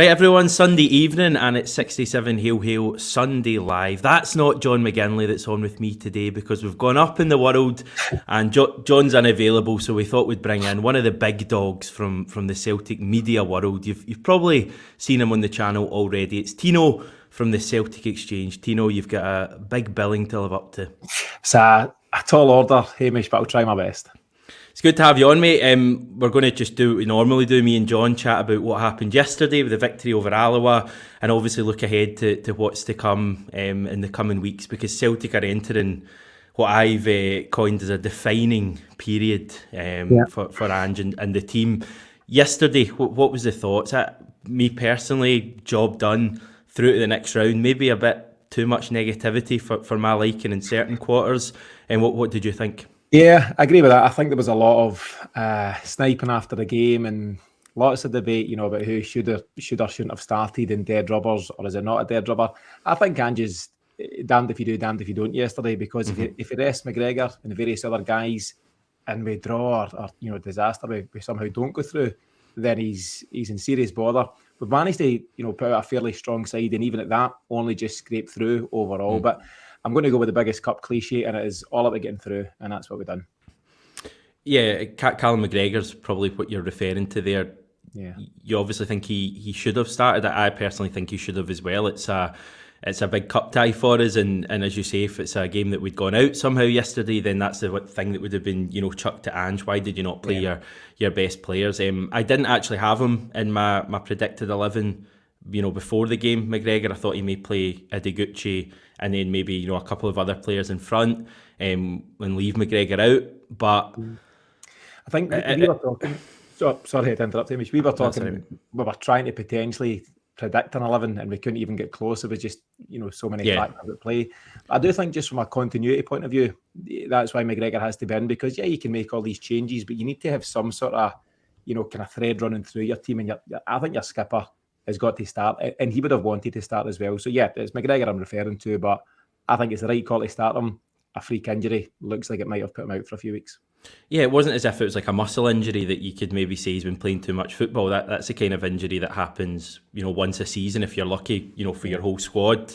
Right, everyone, Sunday evening, and it's 67 Hail Hail Sunday Live. That's not John McGinley that's on with me today because we've gone up in the world and John's unavailable, so we thought we'd bring in one of the big dogs from the Celtic media world. You've probably seen him on the channel already. It's Tino from the Celtic Exchange. Tino, you've got a big billing to live up to. It's a tall order, Hamish, but I'll try my best. It's good to have you on, mate. We're going to just do what we normally do, me and John, chat about what happened yesterday with the victory over Alloa, and obviously look ahead to what's to come in the coming weeks, because Celtic are entering what I've coined as a defining period for Ange and the team. Yesterday, what was the thoughts? Me personally, job done, through to the next round, maybe a bit too much negativity for my liking in certain quarters. And what did you think? Yeah, I agree with that. I think there was a lot of sniping after the game and lots of debate, about who should or shouldn't have started in dead rubbers, or is it not a dead rubber? I think Ange's damned if you do, damned if you don't yesterday, because if you rest McGregor and the various other guys and we draw or disaster, we somehow don't go through, then he's in serious bother. We've managed to put out a fairly strong side, and even at that, only just scraped through overall. But I'm going to go with the biggest cup cliche, and it is all about getting through, and that's what we've done. Yeah, Callum McGregor's probably what you're referring to there. Yeah, you obviously think he should have started. I personally think he should have as well. It's a big cup tie for us, and as you say, if it's a game that we'd gone out somehow yesterday, then that's the thing that would have been chucked to Ange. Why did you not play your best players? I didn't actually have him in my predicted 11. Before the game, McGregor, I thought he may play Giakoumakis and then maybe a couple of other players in front and leave McGregor out. But I think we were talking. Sorry to interrupt, Hamish. We were talking. We were trying to potentially predict an 11, and we couldn't even get close. It was just so many factors at play. I do think, just from a continuity point of view, that's why McGregor has to be in, because you can make all these changes, but you need to have some sort of kind of thread running through your team, and I think your skipper has got to start, and he would have wanted to start as well. So yeah, it's McGregor I'm referring to, but I think it's the right call to start him. A freak injury looks like it might have put him out for a few weeks. Yeah, it wasn't as if it was like a muscle injury that you could maybe say he's been playing too much football. That's the kind of injury that happens, once a season if you're lucky, for your whole squad.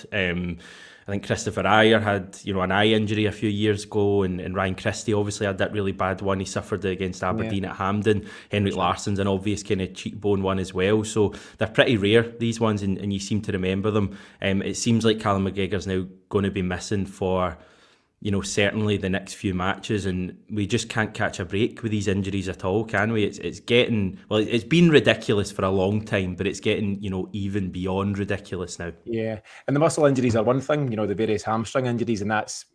I think Christopher Ayer had, an eye injury a few years ago, and Ryan Christie obviously had that really bad one he suffered against Aberdeen at Hampden. Henrik Larsson's an obvious kind of cheekbone one as well. So they're pretty rare, these ones, and you seem to remember them. It seems like Callum McGregor's now going to be missing for certainly the next few matches, and we just can't catch a break with these injuries at all, can we? It's getting, well, it's been ridiculous for a long time, but it's getting, even beyond ridiculous now. Yeah, and the muscle injuries are one thing, the various hamstring injuries, and that's,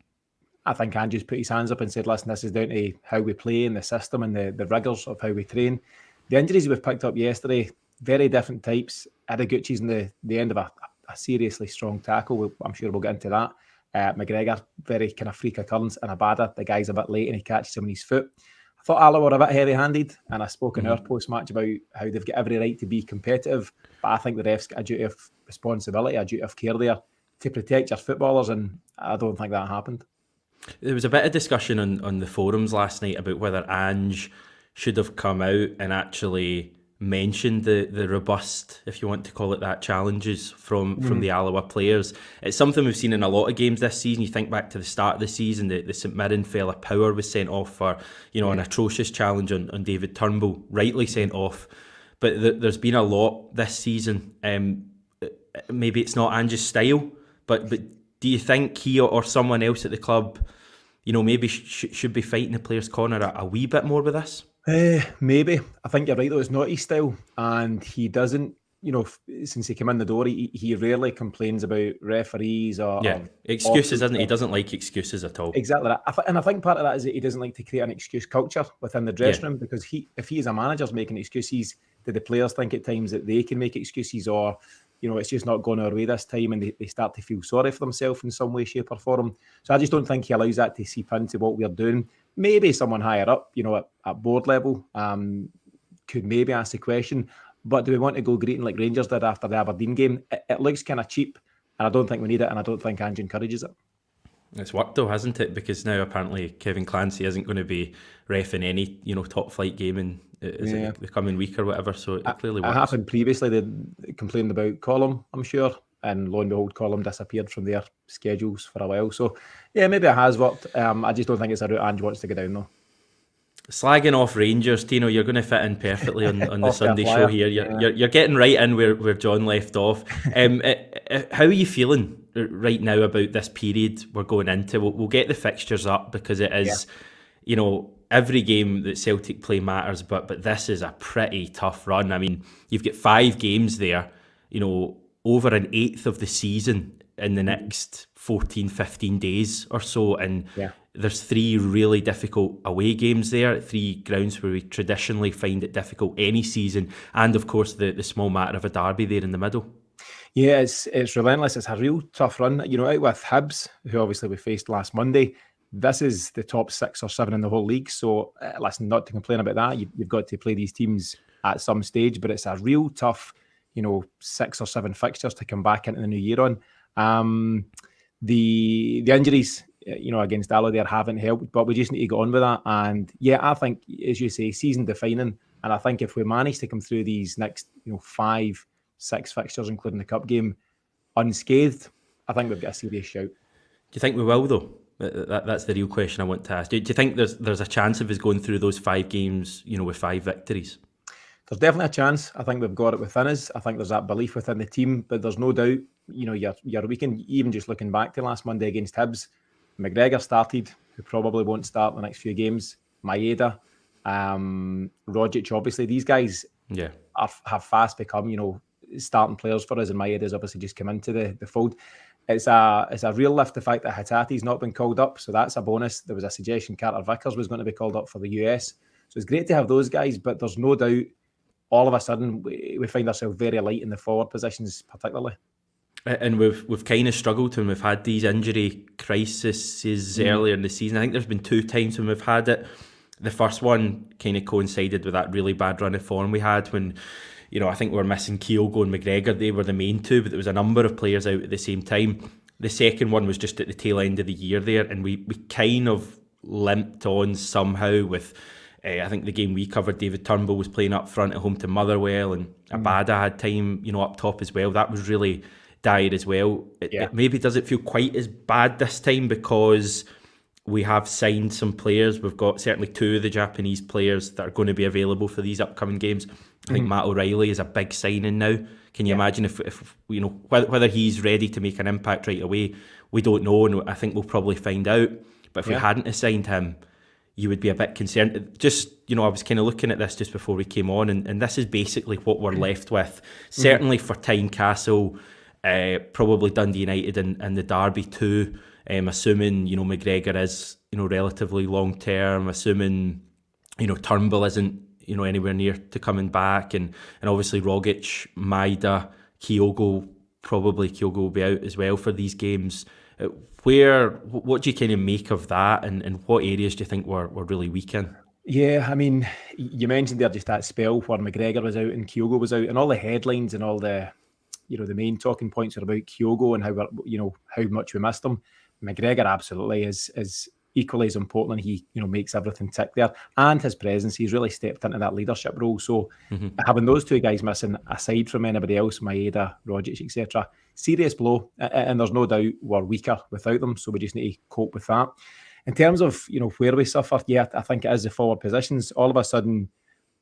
I think Ange's put his hands up and said, listen, this is down to how we play in the system and the rigours of how we train. The injuries we've picked up yesterday, very different types. Giakoumakis in the end of a seriously strong tackle. I'm sure we'll get into that. McGregor, very kind of freak occurrence, and Abada, the guy's a bit late and he catches him on his foot. I thought Alloa were a bit heavy-handed, and I spoke in our post-match about how they've got every right to be competitive, but I think the ref's got a duty of responsibility, a duty of care there to protect your footballers, and I don't think that happened. There was a bit of discussion on the forums last night about whether Ange should have come out and actually mentioned the robust, if you want to call it that, challenges from the Alloa players. It's something we've seen in a lot of games this season. You think back to the start of the season, the St Mirren fella Power was sent off for an atrocious challenge on David Turnbull, rightly sent off. But there's been a lot this season. Maybe it's not Ange's style, but do you think he or someone else at the club maybe should be fighting the players' corner a wee bit more with this? Maybe. I think you're right, though. It's not his style, and he doesn't, since he came in the door, he rarely complains about referees or excuses, isn't he? He doesn't like excuses at all. Exactly that. And I think part of that is that he doesn't like to create an excuse culture within the dressing room, because if he as a manager's making excuses, do the players think at times that they can make excuses, or it's just not going our way this time, and they start to feel sorry for themselves in some way, shape or form. So I just don't think he allows that to seep into what we're doing. Maybe someone higher up, at board level, could maybe ask the question, but do we want to go greeting like Rangers did after the Aberdeen game? It looks kind of cheap, and I don't think we need it, and I don't think Ange encourages it. It's worked though, hasn't it? Because now apparently Kevin Clancy isn't going to be reffing any, top flight game in is Yeah. it the coming week or whatever. So it clearly It works. happened previously. They complained about Column, I'm sure, and lo and behold, Column disappeared from their schedules for a while. So yeah, maybe it has worked. I just don't think it's a route Ange wants to go down though. Slagging off Rangers, Tino, you're going to fit in perfectly on the Off Sunday their show flyer. here. Yeah. You're getting right in where John left off. How are you feeling right now about this period we're going into? We'll get the fixtures up because it is, every game that Celtic play matters, but this is a pretty tough run. I mean, you've got 5 games there, over an eighth of the season in the next 14, 15 days or so. And there's 3 really difficult away games there at 3 grounds where we traditionally find it difficult any season. And of course, the small matter of a derby there in the middle. Yeah, it's relentless. It's a real tough run. Out with Hibs, who obviously we faced last Monday, this is the top 6 or 7 in the whole league. So listen, not to complain about that. You've got to play these teams at some stage, but it's a real tough, 6 or 7 fixtures to come back into the new year on. The injuries, against Allo there haven't helped, but we just need to go on with that. And yeah, I think, as you say, season defining. And I think if we manage to come through these next, 5, 6 fixtures, including the cup game, unscathed, I think we've got a serious shout. Do you think we will though? That's the real question I want to ask. Do you think there's a chance of us going through those 5 games, with 5 victories? There's definitely a chance. I think we've got it within us. I think there's that belief within the team, but there's no doubt, your weekend, even just looking back to last Monday against Hibs, McGregor started, who probably won't start the next few games. Maeda, Rogic, obviously, these guys have fast become, starting players for us, and Maeda's obviously just come into the fold. It's a real lift, the fact that Hatate's not been called up, so that's a bonus. There was a suggestion Carter Vickers was going to be called up for the US, so it's great to have those guys, but there's no doubt all of a sudden we find ourselves very light in the forward positions particularly. And we've kind of struggled when we've had these injury crises earlier in the season. I think there's been 2 times when we've had it. The first one kind of coincided with that really bad run of form we had when, I think we were missing Kyogo and McGregor. They were the main 2, but there was a number of players out at the same time. The second one was just at the tail end of the year there, and we kind of limped on somehow with... I think the game we covered, David Turnbull was playing up front at home to Motherwell, and Abada had time, up top as well. That was really dire as well. It maybe doesn't feel quite as bad this time because we have signed some players. We've got certainly 2 of the Japanese players that are going to be available for these upcoming games. I think Matt O'Reilly is a big signing now. Can you imagine if whether he's ready to make an impact right away? We don't know, and I think we'll probably find out. But if we hadn't assigned him, you would be a bit concerned. Just, I was kind of looking at this just before we came on, and this is basically what we're left with. Certainly for Tynecastle, probably Dundee United and the Derby too. Assuming, McGregor is, relatively long term, assuming, Turnbull isn't, anywhere near to coming back, and obviously Rogic, Maeda, Kyogo will be out as well for these games. What do you kind of make of that, and what areas do you think we're really weak in? Yeah, I mean, you mentioned there just that spell where McGregor was out and Kyogo was out, and all the headlines and all the, the main talking points are about Kyogo and how much we missed him. McGregor absolutely is equally as important, and he makes everything tick there, and his presence, he's really stepped into that leadership role. So having those 2 guys missing, aside from anybody else, Maeda, Rogic, etc., serious blow, and there's no doubt we're weaker without them, so we just need to cope with that. In terms of where we suffered, I think it is the forward positions. All of a sudden,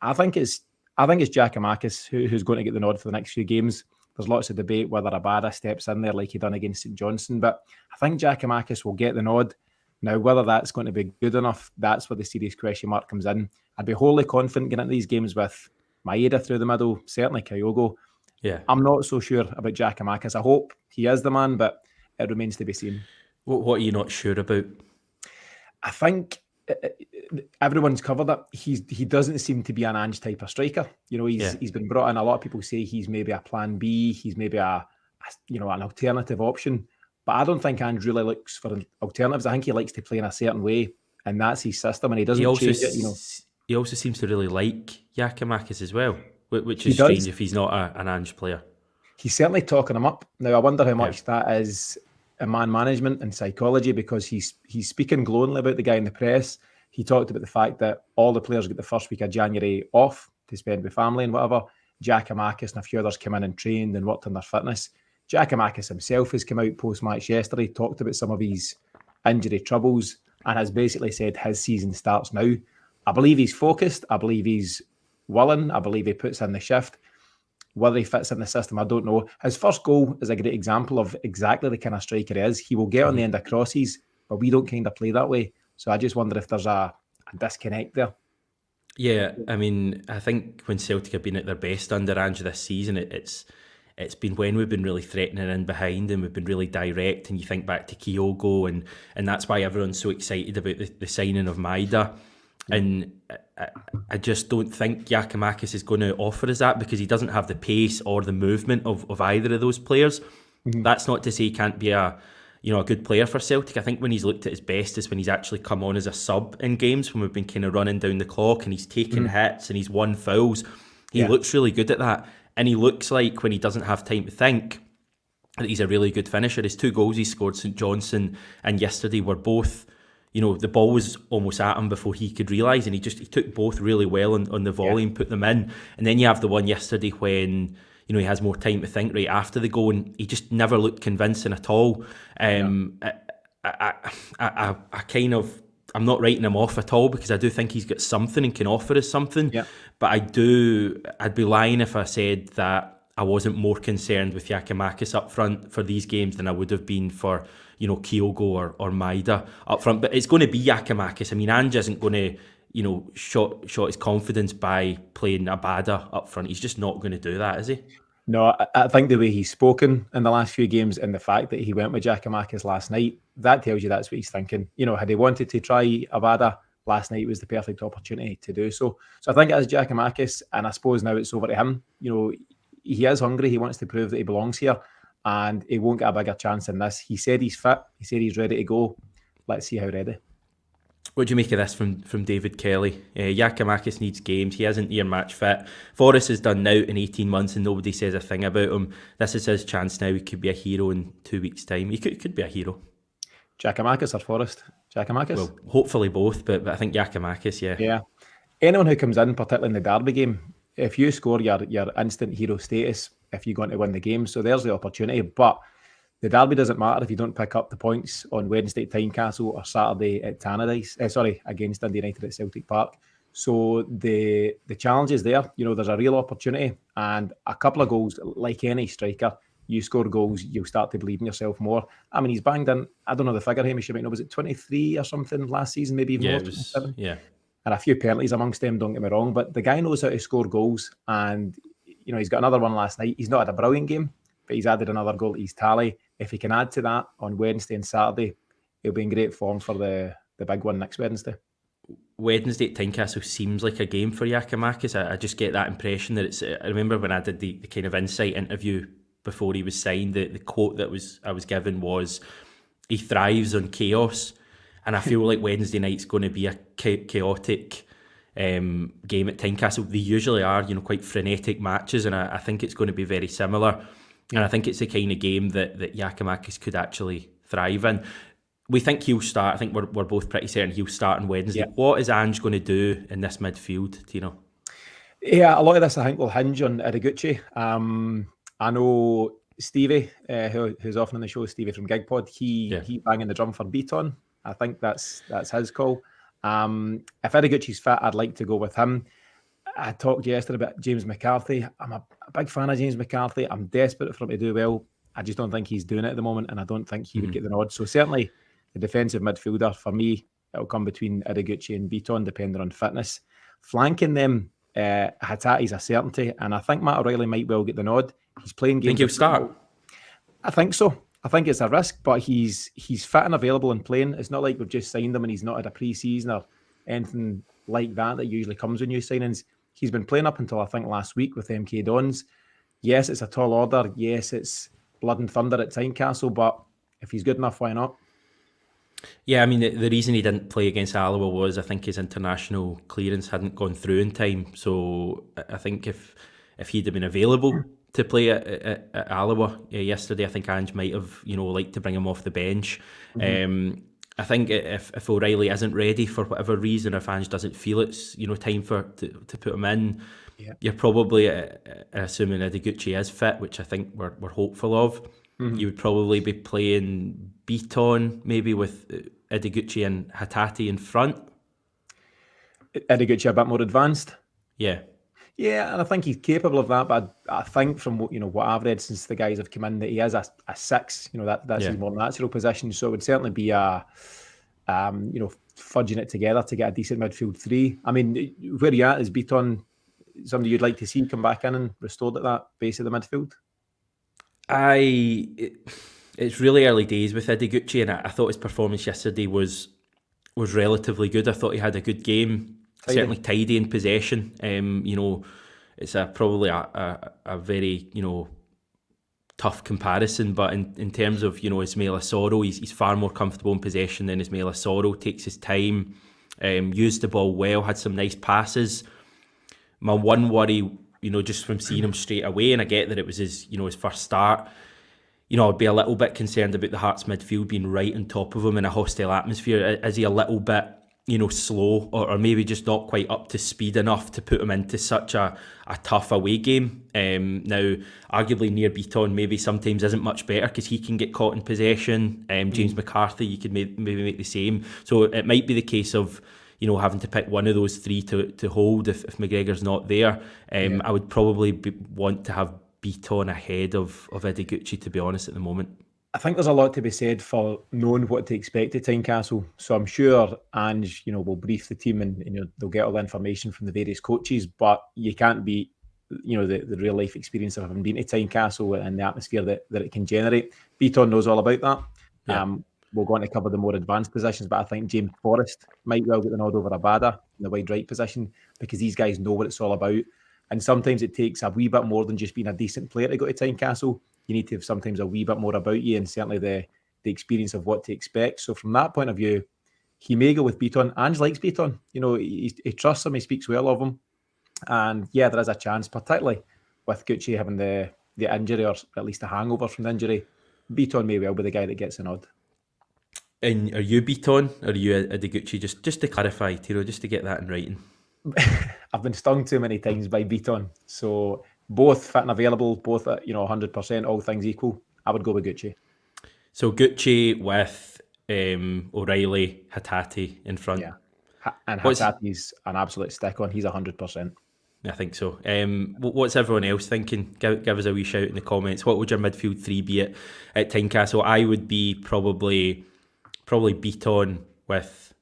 I think it's Giakoumakis who's going to get the nod for the next few games. There's lots of debate whether Abada steps in there like he done against St Johnstone, but I think Giakoumakis will get the nod. Now, whether that's going to be good enough, that's where the serious question mark comes in. I'd be wholly confident getting into these games with Maeda through the middle, certainly Kyogo. Yeah, I'm not so sure about Giakoumakis. I hope he is the man, but it remains to be seen. What are you not sure about? I think everyone's covered it. He doesn't seem to be an Ange type of striker. He's been brought in. A lot of people say he's maybe a plan B. He's maybe an alternative option. But I don't think Ange really looks for alternatives. I think he likes to play in a certain way, and that's his system, and he doesn't change it. He also seems to really like Giakoumakis as well, which is strange if he's not an Ange player. He's certainly talking him up. Now, I wonder how much that is in man management and psychology, because he's speaking glowingly about the guy in the press. He talked about the fact that all the players get the first week of January off to spend with family and whatever. Giakoumakis and a few others came in and trained and worked on their fitness. Giakoumakis himself has come out post-match yesterday, talked about some of his injury troubles, and has basically said his season starts now. I believe he's focused. I believe he's willing. I believe he puts in the shift. Whether he fits in the system, I don't know. His first goal is a great example of exactly the kind of striker he is. He will get on the end of crosses, but we don't kind of play that way. So I just wonder if there's a disconnect there. Yeah, I mean, I think when Celtic have been at their best under Ange this season, it's been when we've been really threatening in behind and we've been really direct. And you think back to Kyogo, and that's why everyone's so excited about the signing of Maida. And I just don't think Giakoumakis is going to offer us that, because he doesn't have the pace or the movement of either of those players. That's not to say he can't be a good player for Celtic. I think when he's looked at his best is when he's actually come on as a sub in games, when we've been kind of running down the clock and he's taken hits and he's won fouls. He looks really good at that. And he looks like, when he doesn't have time to think, that he's a really good finisher. His 2 goals he scored, St Johnstone and yesterday, were both, the ball was almost at him before he could realise, and he took both really well on the volley and put them in. And then you have the one yesterday when he has more time to think right after the goal, and he just never looked convincing at all. I kind of, I'm not writing him off at all, because I do think he's got something and can offer us something. Yeah. But I'd be lying if I said that I wasn't more concerned with Giakoumakis up front for these games than I would have been for, Kyogo or Maida up front. But it's going to be Giakoumakis. I mean, Ange isn't going to, shot his confidence by playing Abada up front. He's just not going to do that, is he? No, I think the way he's spoken in the last few games and the fact that he went with Giakoumakis last night, that tells you that's what he's thinking. Had he wanted to try Abada, last night was the perfect opportunity to do so. So I think it is Giakoumakis, and I suppose now it's over to him. He is hungry. He wants to prove that he belongs here, and he won't get a bigger chance than this. He said he's fit. He said he's ready to go. Let's see how ready. What do you make of this from David Kelly? Giakoumakis needs games. He isn't near match fit. Forrest has done now in 18 months and nobody says a thing about him. This is his chance now. He could be a hero in 2 weeks' time. He could be a hero. Giakoumakis or Forrest? Giakoumakis? Well, hopefully both, but I think Giakoumakis, yeah. Yeah. Anyone who comes in, particularly in the derby game, if you score your instant hero status, if you're going to win the game. So there's the opportunity. But the derby doesn't matter if you don't pick up the points on Wednesday at Tynecastle or Saturday at Tannadice. Against Dundee United at Celtic Park. So the challenge is there. There's a real opportunity, and a couple of goals, like any striker, you score goals, you'll start to believe in yourself more. I mean, he's banged in, I don't know the figure, Hamish, was it 23 or something last season, maybe even more? Yeah. And a few penalties amongst them, don't get me wrong, but the guy knows how to score goals, and he's got another one last night. He's not had a brilliant game, but he's added another goal to his tally. If he can add to that on Wednesday and Saturday, he'll be in great form for the big one next Wednesday. Wednesday at Tynecastle seems like a game for Giakoumakis. I just get that impression that it's. I remember when I did the kind of insight interview before he was signed, the quote that I was given was, he thrives on chaos, and I feel like Wednesday night's going to be a chaotic game at Tynecastle. They usually are, quite frenetic matches, and I think it's going to be very similar. And I think it's the kind of game that Giakoumakis could actually thrive in. We think he'll start. I think we're both pretty certain he'll start on Wednesday. Yeah. What is Ange going to do in this midfield, Tino? Yeah, a lot of this I think will hinge on Iraguchi. I know Stevie, who's often on the show, Stevie from Gigpod, he banging the drum for Beaton. I think that's his call. If Iraguchi's fit, I'd like to go with him. I talked yesterday about James McCarthy. I'm a big fan of James McCarthy. I'm desperate for him to do well. I just don't think he's doing it at the moment, and I don't think he would get the nod. So certainly the defensive midfielder, for me, it'll come between Iraguchi and Beaton, depending on fitness. Flanking them, Hatati's a certainty, and I think Matt O'Reilly might well get the nod. He's playing games. Think he'll start? I think so. I think it's a risk, but he's fit and available and playing. It's not like we've just signed him and he's not had a pre-season or anything like that usually comes with new signings. He's been playing up until I think last week with MK Dons. Yes, it's a tall order. Yes, it's blood and thunder at Tynecastle, but if he's good enough, why not? Yeah, I mean, the reason he didn't play against Alloa was I think his international clearance hadn't gone through in time. So I think if he'd have been available, to play at Alloa yesterday. I think Ange might have, liked to bring him off the bench. I think if O'Reilly isn't ready for whatever reason, if Ange doesn't feel it's time to put him in, you're probably assuming Ideguchi is fit, which I think we're hopeful of. You would probably be playing Beaton maybe with Ideguchi and Hatate in front. Ideguchi a bit more advanced. Yeah. Yeah, and I think he's capable of that. But I think from what I've read since the guys have come in, that he is a 6. That's his more natural position. So it would certainly be a fudging it together to get a decent midfield 3. I mean, where you at? Is Beaton somebody you'd like to see come back in and restored at that base of the midfield? It's really early days with Ideguchi, and I thought his performance yesterday was relatively good. I thought he had a good game. Certainly tidy in possession. It's probably a very tough comparison, but in terms of Ismaila Soro, he's far more comfortable in possession than Ismaila Soro. Takes his time, used the ball well, had some nice passes. My one worry, just from seeing him straight away, and I get that it was his first start. I'd be a little bit concerned about the Hearts midfield being right on top of him in a hostile atmosphere. Is he a little bit slow, or maybe just not quite up to speed enough to put him into such a tough away game? Now, arguably Near Beaton maybe sometimes isn't much better because he can get caught in possession. James McCarthy, you could maybe make the same. So it might be the case of having to pick one of those 3 to hold if McGregor's not there. I would probably want to have Beaton ahead of Ideguchi, to be honest, at the moment. I think there's a lot to be said for knowing what to expect at Tynecastle. So I'm sure Ange, will brief the team and they'll get all the information from the various coaches. But you can't beat, the real life experience of having been to Tynecastle and the atmosphere that it can generate. Beaton knows all about that. Yeah. We're going to cover the more advanced positions, but I think James Forrest might well get the nod over Abada in the wide right position because these guys know what it's all about. And sometimes it takes a wee bit more than just being a decent player to go to Tynecastle. You need to have sometimes a wee bit more about you, and certainly the experience of what to expect. So from that point of view, he may go with Beaton. Ange likes Beaton. He trusts him. He speaks well of him. And yeah, there is a chance, particularly with Gucci having the injury, or at least a hangover from the injury. Beaton may well be the guy that gets a nod. And are you Beaton or are you Ideguchi? Just to clarify, Tino, just to get that in writing. I've been stung too many times by Beaton. So both fit and available, both at 100%, all things equal. I would go with Gucci. So Gucci with O'Reilly, Hatate in front. Yeah, and Hatate's an absolute stick on. He's 100%. I think so. What's everyone else thinking? Give us a wee shout in the comments. What would your midfield 3 be at Tynecastle? I would be probably Beaton with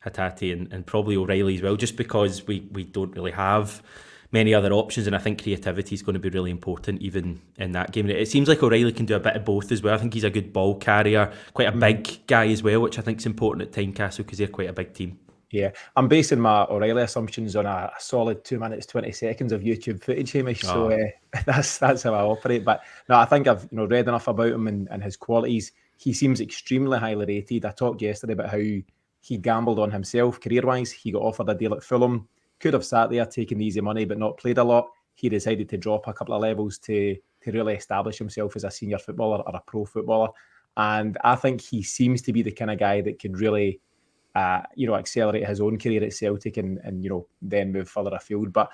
Hatate and probably O'Reilly as well, just because we don't really have many other options, and I think creativity is going to be really important even in that game. It seems like O'Reilly can do a bit of both as well. I think he's a good ball carrier, quite a big guy as well, which I think is important at Tynecastle because they're quite a big team. Yeah, I'm basing my O'Reilly assumptions on a solid 2 minutes 20 seconds of YouTube footage, Hamish. So that's how I operate. But no, I think I've read enough about him and his qualities. He seems extremely highly rated. I talked yesterday about how he gambled on himself career-wise. He got offered a deal at Fulham, could have sat there taking the easy money but not played a lot. He decided to drop a couple of levels to really establish himself as a senior footballer or a pro footballer. And I think he seems to be the kind of guy that could really accelerate his own career at Celtic and then move further afield. But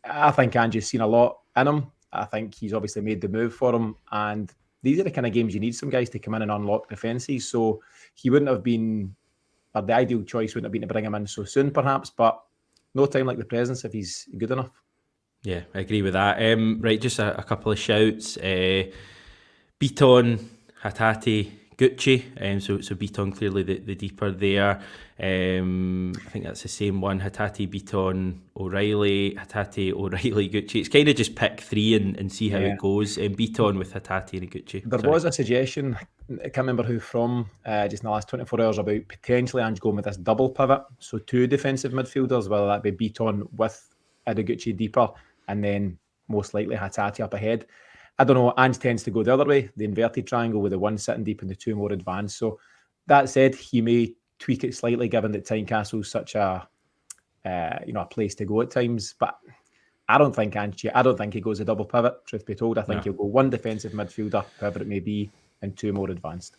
I think Ange's seen a lot in him. I think he's obviously made the move for him. And these are the kind of games you need some guys to come in and unlock defences. So he wouldn't have been, or the ideal choice wouldn't have been to bring him in so soon, perhaps. But no time like the present if he's good enough. Yeah, I agree with that. Right, just a couple of shouts. Beaton, Hatate, Gucci. So Beaton clearly the deeper there. I think that's the same one. Hatate, Beaton, O'Reilly, Hatate, O'Reilly, Gucci. It's kind of just pick 3 and see how it goes. Beaton with Hatate and Gucci. There was a suggestion, I can't remember who from, just in the last 24 hours about potentially Ange going with this double pivot. So 2 defensive midfielders, whether that be Beaton with Ideguchi deeper and then most likely Hatate up ahead. I don't know, Ange tends to go the other way, the inverted triangle with the 1 sitting deep and the 2 more advanced. So that said, he may tweak it slightly given that Tynecastle's such a place to go at times. But I don't think he goes a double pivot, truth be told. I think No. he'll go one defensive midfielder, whoever it may be, and two more advanced.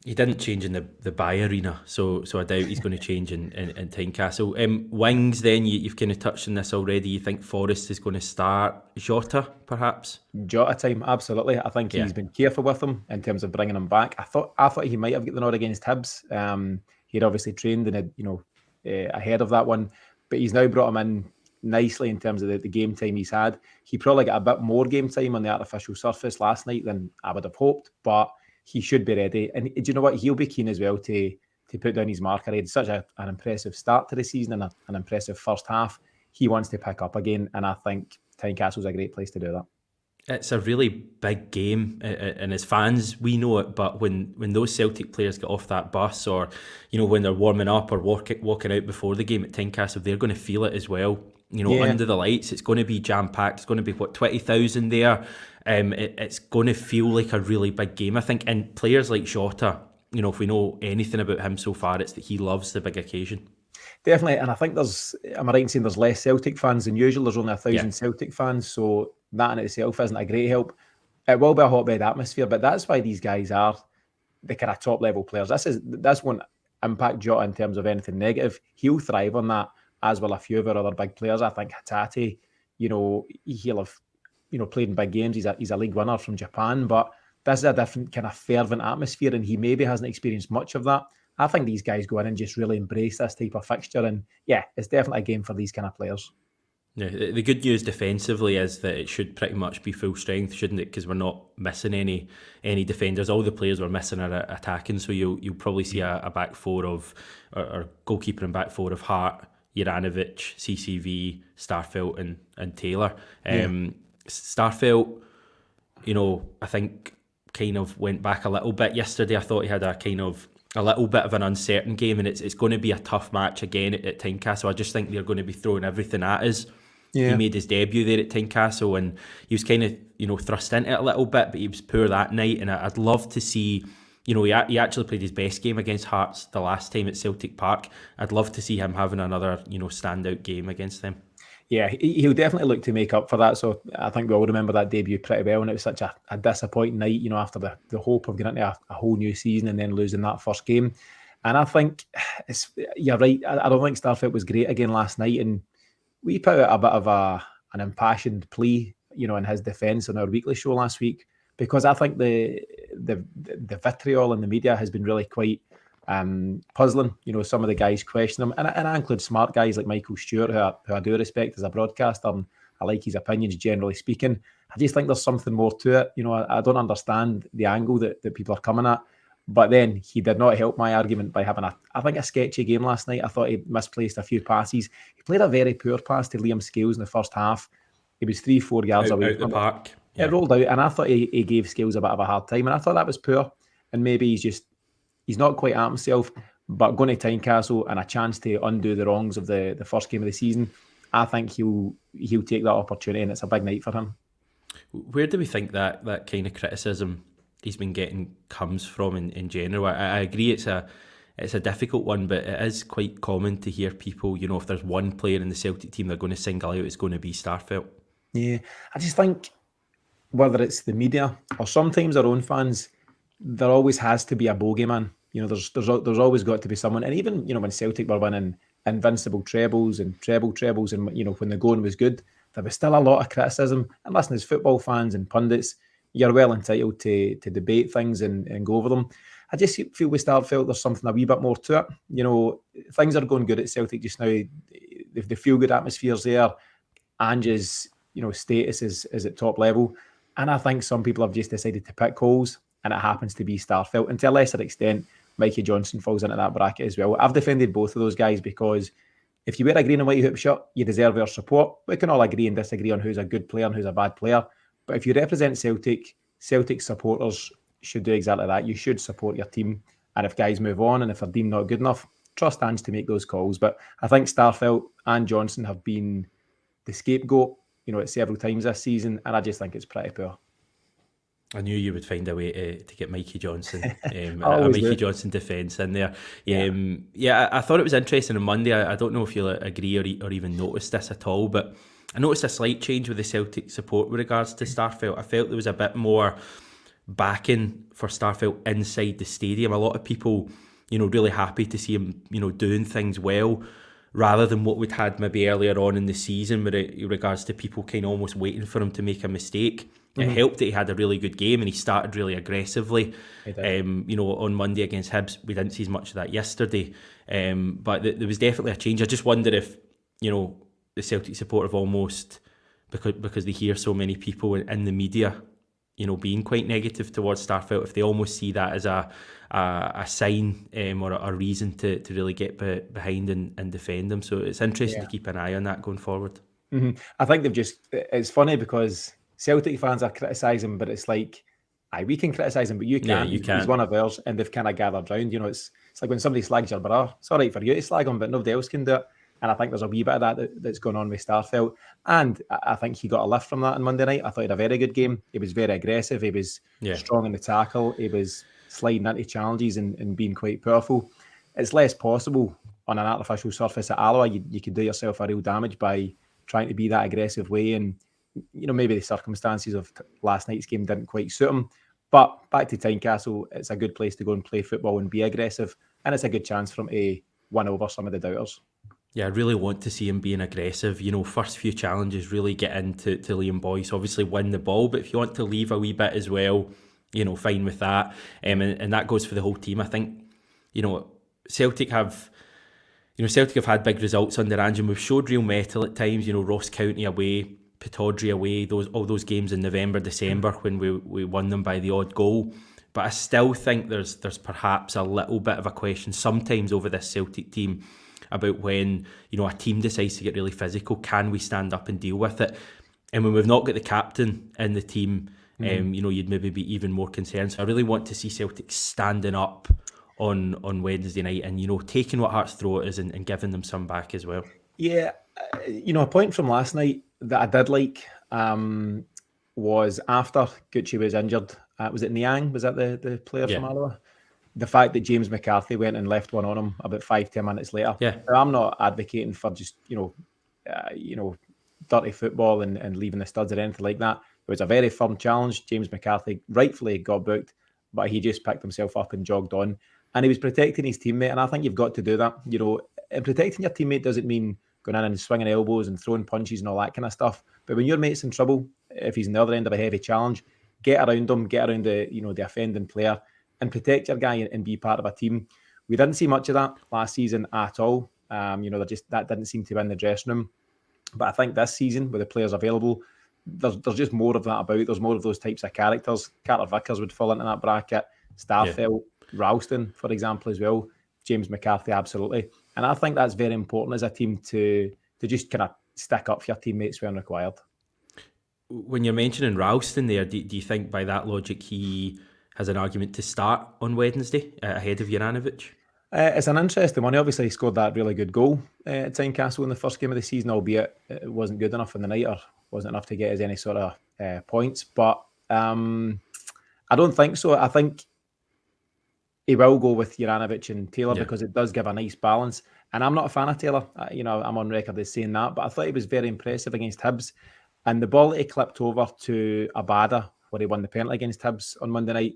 He didn't change in the buy arena, so I doubt he's going to change in Tynecastle. Wings, then, you've kind of touched on this already. You think Forrest is going to start Jota, perhaps? Jota time, absolutely. I think he's been careful with him in terms of bringing him back. I thought he might have got the nod against Hibs. He'd obviously trained in ahead of that one, but he's now brought him in nicely in terms of the game time he's had. He probably got a bit more game time on the artificial surface last night than I would have hoped, but he should be ready. And do you know what? He'll be keen as well to put down his marker. He had such an impressive start to the season and an impressive first half. He wants to pick up again, and I think Tynecastle's a great place to do that. It's a really big game, and as fans, we know it, but when those Celtic players get off that bus, or when they're warming up or walking out before the game at Tynecastle, they're going to feel it as well. Under the lights, it's going to be jam-packed. It's going to be, 20,000 there. It's going to feel like a really big game, I think. And players like Jota, if we know anything about him so far, it's that he loves the big occasion. Definitely, and I think am I right in saying there's less Celtic fans than usual? There's only 1,000 Celtic fans, so that in itself isn't a great help. It will be a hotbed atmosphere, but that's why these guys are the kind of top-level players. This won't impact Jota in terms of anything negative. He'll thrive on that, as will a few of our other big players. I think Hatate, he'll have played in big games. He's a league winner from Japan, but this is a different kind of fervent atmosphere, and he maybe hasn't experienced much of that. I think these guys go in and just really embrace this type of fixture, and it's definitely a game for these kind of players. Yeah, the good news defensively is that it should pretty much be full strength, shouldn't it? Because we're not missing any defenders. All the players we're missing are attacking, so you'll probably see a back four of or goalkeeper and back four of Hart, Juranovic, CCV, Starfelt and Taylor. Starfelt, I think kind of went back a little bit yesterday. I thought he had a little bit of an uncertain game, and it's going to be a tough match again at Tynecastle. I just think they're going to be throwing everything at us. He made his debut there at Tynecastle, and he was kind of thrust into it a little bit, but he was poor that night. And I'd love to see, he actually played his best game against Hearts the last time at Celtic Park. I'd love to see him having another standout game against them. Yeah, he'll definitely look to make up for that. So I think we all remember that debut pretty well, and it was such a disappointing night, after the hope of getting into a whole new season and then losing that first game. And I think you're right. I don't think Starfelt was great again last night, and we put out a bit of an impassioned plea, in his defence on our weekly show last week, because I think the vitriol in the media has been really quite puzzling. Some of the guys question him, and I include smart guys like Michael Stewart, who I do respect as a broadcaster, and I like his opinions generally speaking. I just think there's something more to it. I don't understand the angle that people are coming at, but then he did not help my argument by having a sketchy game last night. I thought he misplaced a few passes. He played a very poor pass to Liam Scales in the first half. He was 3-4 yards away from the park. It rolled out, and I thought he gave Scales a bit of a hard time, and I thought that was poor. And maybe he's not quite at himself, but going to Tynecastle and a chance to undo the wrongs of the first game of the season, I think he'll take that opportunity, and it's a big night for him. Where do we think that kind of criticism he's been getting comes from in general? I agree it's a difficult one, but it is quite common to hear people, if there's one player in the Celtic team they're going to single out, it's going to be Starfelt. Yeah, I just think whether it's the media or sometimes our own fans, there always has to be a bogeyman. There's always got to be someone. And even, when Celtic were winning invincible trebles and trebles and, when the going was good, there was still a lot of criticism. And listen, as football fans and pundits, you're well entitled to debate things and go over them. I just feel with Starfelt there's something a wee bit more to it. Things are going good at Celtic just now. The feel-good atmosphere's there. Ange's, status is at top level. And I think some people have just decided to pick holes, and it happens to be Starfelt. And to a lesser extent, Mikey Johnson falls into that bracket as well. I've defended both of those guys because if you wear a green and white hoop shirt, you deserve our support. We can all agree and disagree on who's a good player and who's a bad player. But if you represent Celtic supporters should do exactly that. You should support your team. And if guys move on and if they're deemed not good enough, trust Ange to make those calls. But I think Starfelt and Johnson have been the scapegoat, at several times this season. And I just think it's pretty poor. I knew you would find a way to get Mikey Johnson, a Mikey Johnson defence in there. I thought it was interesting on Monday. I don't know if you'll agree or even notice this at all, but I noticed a slight change with the Celtic support with regards to Starfelt. I felt there was a bit more backing for Starfelt inside the stadium. A lot of people, really happy to see him, doing things well, rather than what we'd had maybe earlier on in the season with regards to people kind of almost waiting for him to make a mistake. It helped that he had a really good game and he started really aggressively. On Monday against Hibs, we didn't see as much of that yesterday. But there was definitely a change. I just wonder if, the Celtic support have almost, because they hear so many people in the media, being quite negative towards Starfelt, if they almost see that as a sign or a reason to really get behind and defend them. So it's interesting to keep an eye on that going forward. I think it's funny because Celtic fans are criticising, but it's like, we can criticise him, but you can't. Yeah, you can't. He's one of ours, and they've kind of gathered round. It's like when somebody slags your brother, it's all right for you to slag him, but nobody else can do it. And I think there's a wee bit of that's going on with Starfelt. And I think he got a lift from that on Monday night. I thought he had a very good game. He was very aggressive. He was strong in the tackle. He was sliding into challenges and being quite powerful. It's less possible on an artificial surface at Alloa. You could do yourself a real damage by trying to be that aggressive way. And, maybe the circumstances of last night's game didn't quite suit him. But back to Tynecastle, it's a good place to go and play football and be aggressive. And it's a good chance for him to win over some of the doubters. Yeah, I really want to see him being aggressive. First few challenges, really get into Liam Boyce, obviously win the ball, but if you want to leave a wee bit as well, fine with that. And that goes for the whole team. I think, Celtic have had big results under Ange, and we've showed real mettle at times. Ross County away, Pittodrie away, all those games in November, December when we won them by the odd goal. But I still think there's perhaps a little bit of a question sometimes over this Celtic team about when, a team decides to get really physical, can we stand up and deal with it? And when we've not got the captain in the team, you'd maybe be even more concerned. So I really want to see Celtic standing up on Wednesday night and, taking what Hearts throw it is and giving them some back as well. Yeah, a point from last night that I did like was after Gucci was injured. Was it Niang? Was that the player from Alloa? The fact that James McCarthy went and left one on him about 5-10 minutes later. Yeah. I'm not advocating for just, dirty football and leaving the studs or anything like that. It was a very firm challenge. James McCarthy rightfully got booked, but he just picked himself up and jogged on. And he was protecting his teammate, and I think you've got to do that. And protecting your teammate doesn't mean going in and swinging elbows and throwing punches and all that kind of stuff. But when your mate's in trouble, if he's on the other end of a heavy challenge, get around him, get around the offending player, and protect your guy and be part of a team. We didn't see much of that last season at all. That didn't seem to be in the dressing room. But I think this season, with the players available, there's just more of that about. There's more of those types of characters. Carter Vickers would fall into that bracket. Starfelt, Ralston, for example, as well. James McCarthy, absolutely. And I think that's very important as a team to just kind of stick up for your teammates when required. When you're mentioning Ralston there, do you think by that logic he has an argument to start on Wednesday ahead of Juranovic? It's an interesting one. He obviously scored that really good goal at Tynecastle in the first game of the season, albeit it wasn't good enough in the night or wasn't enough to get us any sort of points. But I don't think so. I think he will go with Juranovic and Taylor because it does give a nice balance. And I'm not a fan of Taylor. I'm on record as saying that, but I thought he was very impressive against Hibs. And the ball that he clipped over to Abada, where he won the penalty against Hibs on Monday night,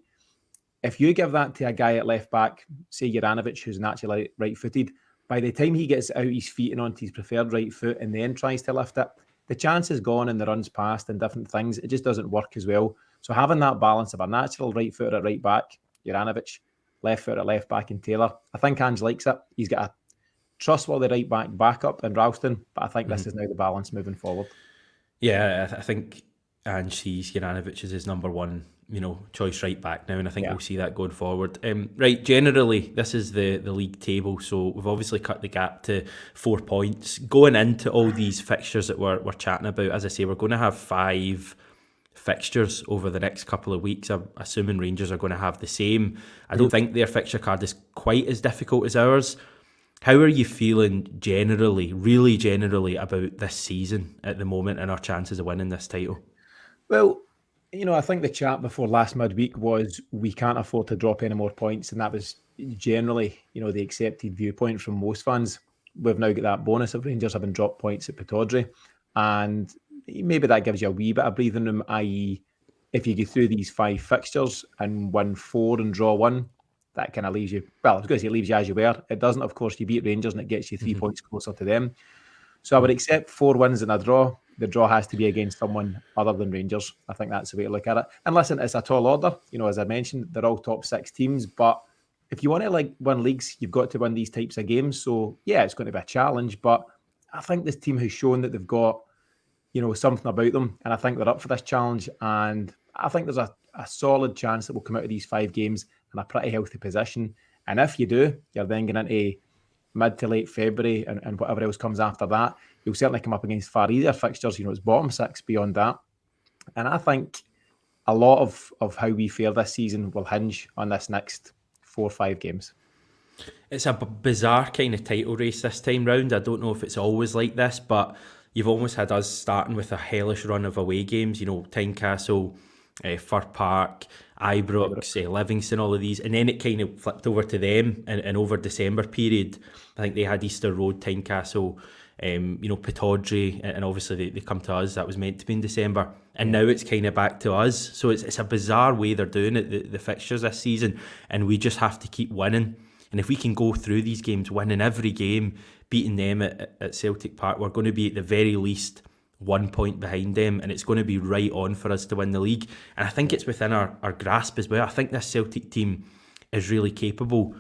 if you give that to a guy at left back, say Juranovic, who's naturally right-footed, by the time he gets out his feet and onto his preferred right foot and then tries to lift it, the chance is gone and the runs past and different things. It just doesn't work as well. So having that balance of a natural right foot at right back, Juranovic, left foot at left back and Taylor, I think Ange likes it. He's got a trustworthy right back backup in Ralston, but I think this is now the balance moving forward. Yeah, I think Ange sees Juranovic as his number one choice right back now, and I think we'll see that going forward. Right, generally, this is the league table, so we've obviously cut the gap to 4 points. Going into all these fixtures that we're chatting about, as I say, we're going to have 5 fixtures over the next couple of weeks. I'm assuming Rangers are going to have the same. I don't think their fixture card is quite as difficult as ours. How are you feeling generally, really generally, about this season at the moment and our chances of winning this title? Well, I think the chat before last midweek was we can't afford to drop any more points, and that was generally, the accepted viewpoint from most fans. We've now got that bonus of Rangers having dropped points at Pittodrie. and maybe that gives you a wee bit of breathing room, i.e. if you go through these 5 fixtures and win 4 and draw 1, that kind of leaves you, well, I was going to say leaves you as you were. It doesn't, of course. You beat Rangers and it gets you 3 points closer to them. So I would accept 4 wins and a draw. The draw has to be against someone other than Rangers. I think that's the way to look at it. And listen, it's a tall order. As I mentioned, they're all top 6 teams. But if you want to win leagues, you've got to win these types of games. So yeah, it's going to be a challenge. But I think this team has shown that they've got, something about them. And I think they're up for this challenge. And I think there's a solid chance that we'll come out of these 5 games in a pretty healthy position. And if you do, you're then getting into mid to late February and whatever else comes after that. You'll certainly come up against far easier fixtures. It's bottom 6 beyond that. And I think a lot of how we fare this season will hinge on this next 4 or 5 games. It's a bizarre kind of title race this time round. I don't know if it's always like this, but you've almost had us starting with a hellish run of away games, Tynecastle, Fir Park, Ibrox, Livingston, all of these. And then it kind of flipped over to them and over December period. I think they had Easter Road, Tynecastle, Pittodrie, and obviously they come to us. That was meant to be in December. And now it's kind of back to us. So it's a bizarre way they're doing it, the fixtures this season. And we just have to keep winning. And if we can go through these games, winning every game, beating them at Celtic Park, we're going to be at the very least 1 point behind them, and it's going to be right on for us to win the league. And I think it's within our grasp as well. I think this Celtic team is really capable.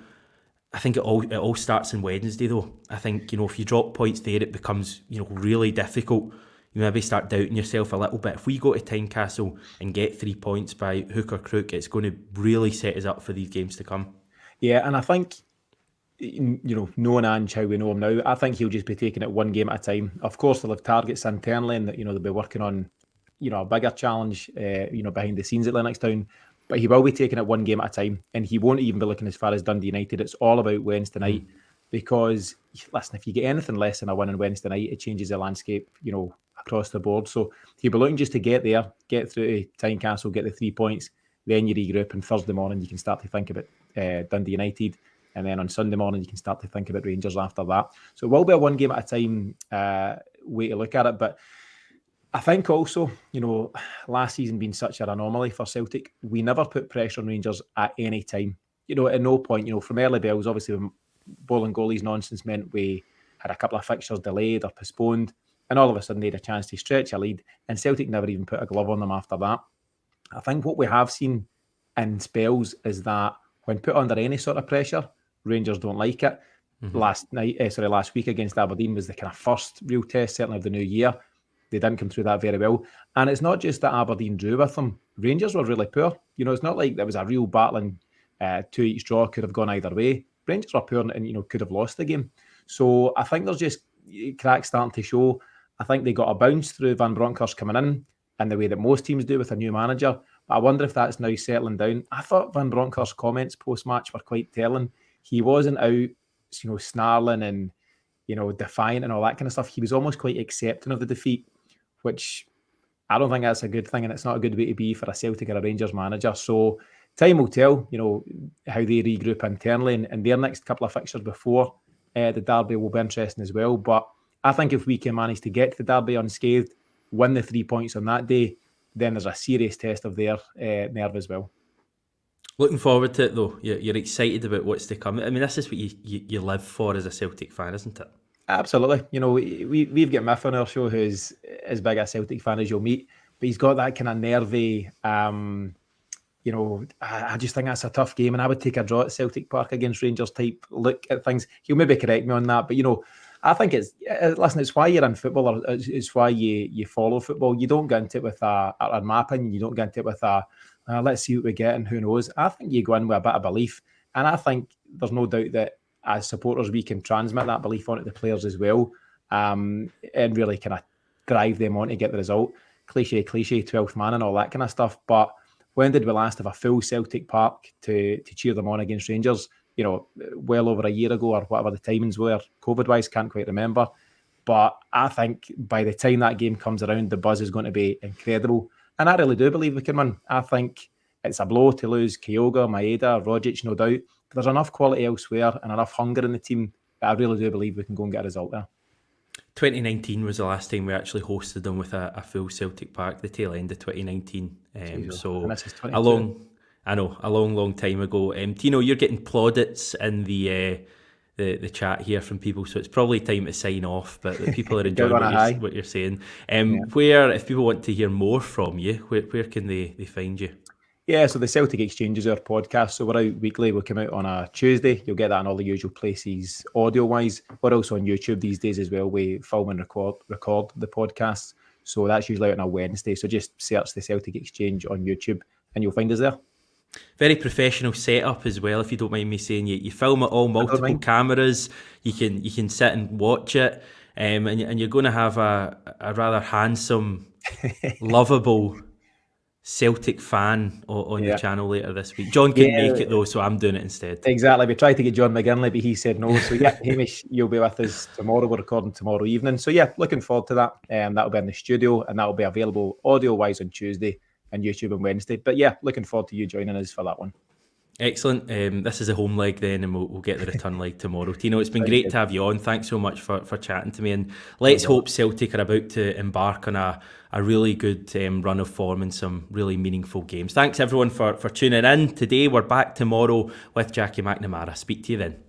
I think it all starts on Wednesday though. I think, if you drop points there, it becomes, really difficult. You maybe start doubting yourself a little bit. If we go to Tynecastle and get 3 points by hook or crook, it's going to really set us up for these games to come. Yeah, and I think, knowing Ange how we know him now, I think he'll just be taking it one game at a time. Of course, they'll have targets internally, and that they'll be working on, a bigger challenge, behind the scenes at Lennoxtown. But he will be taking it one game at a time, and he won't even be looking as far as Dundee United. It's all about Wednesday night, because listen, if you get anything less than a win on Wednesday night, it changes the landscape, across the board. So he'll be looking just to get there, get through to Tynecastle, get the 3 points, then you regroup, and Thursday morning you can start to think about Dundee United. And then on Sunday morning, you can start to think about Rangers after that. So it will be a one game at a time way to look at it. But I think also, last season being such an anomaly for Celtic, we never put pressure on Rangers at any time. At no point, from early bells, obviously, when bowling goalies nonsense meant we had a couple of fixtures delayed or postponed, and all of a sudden they had a chance to stretch a lead, and Celtic never even put a glove on them after that. I think what we have seen in spells is that when put under any sort of pressure, Rangers don't like it. Last week against Aberdeen was the kind of first real test, certainly of the new year. They didn't come through that very well. And it's not just that Aberdeen drew with them. Rangers were really poor. It's not like there was a real battling 2 each draw, could have gone either way. Rangers were poor and could have lost the game. So I think there's just cracks starting to show. I think they got a bounce through Van Bronckhorst coming in the way that most teams do with a new manager. But I wonder if that's now settling down. I thought Van Bronckhorst's comments post-match were quite telling. He wasn't out, snarling and, defiant and all that kind of stuff. He was almost quite accepting of the defeat, which I don't think that's a good thing, and it's not a good way to be for a Celtic or a Rangers manager. So time will tell, how they regroup internally, and their next couple of fixtures before the derby will be interesting as well. But I think if we can manage to get to the derby unscathed, win the 3 points on that day, then there's a serious test of their nerve as well. Looking forward to it though. You're excited about what's to come. I mean, this is what you live for as a Celtic fan, isn't it? Absolutely. We've got Miff on our show who's as big a Celtic fan as you'll meet, but he's got that kind of nervy, I just think that's a tough game, and I would take a draw at Celtic Park against Rangers type look at things. He'll maybe correct me on that, but I think it's why you're in football, or it's why you follow football. You don't get into it with a mapping, you don't get into it with let's see what we get and who knows. I think you go in with a bit of belief, and I think there's no doubt that as supporters we can transmit that belief onto the players as well, and really kind of drive them on to get the result. Cliche, 12th man and all that kind of stuff. But when did we last have a full Celtic Park to cheer them on against Rangers? Well over a year ago, or whatever the timings were, COVID-wise, can't quite remember. But I think by the time that game comes around, the buzz is going to be incredible. And I really do believe we can win. I think it's a blow to lose Kyogo, Maeda, Rogic, no doubt. But there's enough quality elsewhere and enough hunger in the team that I really do believe we can go and get a result there. 2019 was the last time we actually hosted them with a full Celtic pack, the tail end of 2019. So and this is 22. a long time ago. Tino, you're getting plaudits in the chat here from people, so it's probably time to sign off, but the people are enjoying what you're saying. Where, if people want to hear more from you, where can they find you? Yeah, so the Celtic Exchange is our podcast. So we're out weekly. We'll come out on a Tuesday. You'll get that in all the usual places, audio-wise. We're also on YouTube these days as well. We film and record the podcasts. So that's usually out on a Wednesday. So just search the Celtic Exchange on YouTube and you'll find us there. Very professional setup as well, if you don't mind me saying. You film it all, multiple cameras. You can sit and watch it, and you're going to have a rather handsome, lovable Celtic fan on your channel later this week. John couldn't make it though, so I'm doing it instead. Exactly. We tried to get John McGinley, but he said no. So yeah, Hamish, you'll be with us tomorrow. We're recording tomorrow evening. So yeah, looking forward to that. That'll be in the studio and that'll be available audio-wise on Tuesday and YouTube on Wednesday. But yeah, looking forward to you joining us for that one. Excellent. This is a home leg then, and we'll get the return leg tomorrow. Tino, it's been great to have you on. Thanks so much for chatting to me. And let's hope Celtic are about to embark on a really good run of form and some really meaningful games. Thanks everyone for tuning in. Today we're back tomorrow with Jackie McNamara. Speak to you then.